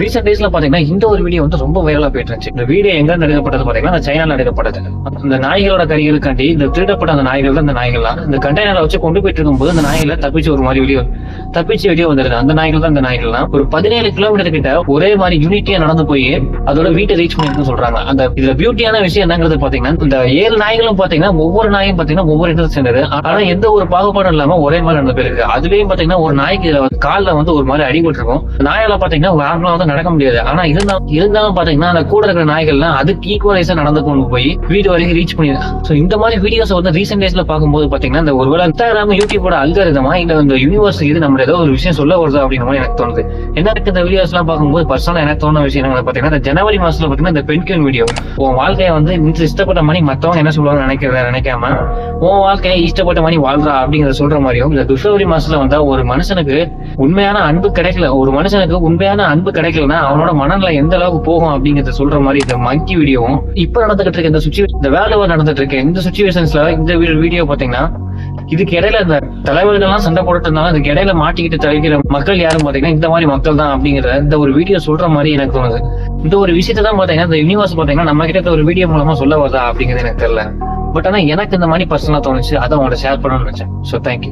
Recent டேஸ்ல பாத்தீங்கன்னா இந்த ஒரு வீடியோ வந்து ரொம்ப வைரலா போயிட்டு இருந்துச்சு. இந்த வீடியோ எங்க எடுக்கப்பட்டது பாத்தீங்கன்னா சைனால எடுக்கப்பட்டது. இந்த நாய்களோட கறிகளுக்காண்டி இந்த திருடப்பட்ட அந்த நாய்கள் தான் இந்த நாய்கள்லாம் இந்த கண்டெய்னரை வச்சு கொண்டு போயிட்டு இருக்கும்போது அந்த நாய்களை தப்பிச்சு ஒரு மாதிரி வெளியே வந்துருது. அந்த நாய்கள் தான் இந்த நாய்கள்லாம் ஒரு 17 கிலோமீட்டர் கிட்ட ஒரே மாதிரி யூனிட்டியா நடந்து போய் அதோட வீட்டை ரீச் பண்ணிட்டு சொல்றாங்க. அந்த இதுல பியூட்டியான விஷயம் என்னங்கிறது பாத்தீங்கன்னா இந்த 7 நாய்களும் பாத்தீங்கன்னா ஒவ்வொரு நாயும் பாத்தீங்கன்னா ஒவ்வொரு இடத்துல சேர்ந்தது. ஆனா எந்த ஒரு பாகுபாடும் இல்லாம ஒரே மாதிரி நடந்து போயிருக்கு. அதுலயும் பாத்தீங்கன்னா ஒரு நாய்க்கு காலில் வந்து ஒரு மாதிரி அடிபட்டு இருக்கும். நாயால பாத்தீங்கன்னா நார்மலா வந்து நடக்க முடியாது. ஆனா இருந்தாலும் பாத்தீங்கன்னா அந்த கூட இருக்கிற நாய்கள்லாம் அதுக்கு ஈக்குவலைஸா நடந்து கொண்டு போய் வீடு வரைக்கும் ரீச் பண்ணிடுது. சோ இந்த மாதிரி வீடியோஸ் வந்து ரீசெண்ட் டேஸ்ல பார்க்கும்போது பாத்தீங்கன்னா இந்த ஒருவேளை இன்ஸ்டாகிராம் யூடியூபோட அல்காரிதமா இல்ல இந்த யூனிவர்ஸ் இது நம்ம ஏதோ ஒரு விஷயம் சொல்ல வருது அப்படின்ற மாதிரி எனக்கு தோணுது. என்ன இருக்கு இந்த வீடியோஸ் எல்லாம் பார்க்கும்போது பர்சனலா எனக்கு தோணுன விஷயம் என்ன பாத்தீங்கன்னா இந்த ஜனவரி மாசத்துல பாத்தீங்கன்னா இந்த பென்குயின் வீடியோ உன் வாழ்க்கையை வந்து இஷ்டப்பட்ட மாதிரி மத்தவங்க என்ன சொல்லுவாங்க நினைக்காம உன் வாழ்க்கையை இஷ்டப்பட்ட மாதிரி வாழ்றா அப்படிங்கறத சொல்ற மாதிரியும் இந்த பிப்ரவரி மாசத்துல வந்தா ஒரு மனுஷனுக்கு உண்மையான அன்பு கிடைக்கல, ஒரு மனுஷனுக்கு உண்மையான அன்பு கிடைக்கலன்னா அவனோட மனநிலை எந்த அளவுக்கு போகும் அப்படிங்கறத சொல்ற மாதிரி இந்த மங்கி வீடியோவும் இப்ப நடந்துகிட்டு இருக்க இந்த சுச்சுவேஷன் இந்த வேர்ல்டு நடந்துட்டு இருக்க இந்த சுச்சுவேஷன்ஸ்ல இந்த வீடியோ பாத்தீங்கன்னா இதுக்கு இடையில இந்த தலைவர்கள் எல்லாம் சண்டை போட்டு இருந்தாலும் இதுக்கு இடையில மாட்டிக்கிட்டு தவிக்கிற மக்கள் யாரும் பாத்தீங்கன்னா இந்த மாதிரி மக்கள் தான் அப்படிங்கிற இந்த ஒரு வீடியோ சொல்ற மாதிரி எனக்கு தோணுது. இந்த ஒரு விஷயத்தை தான் பாத்தீங்கன்னா இந்த யூனிவர்ஸ் பாத்தீங்கன்னா நம்ம கிட்ட ஒரு வீடியோ மூலமா சொல்ல வருதா அப்படிங்கிறது எனக்கு தெரியல. பட் ஆனா எனக்கு இந்த மாதிரி பர்சனலா தோணுச்சு, அதை உங்கள்ட்ட ஷேர் பண்ணணும்னு நினைச்சேன். So thank you.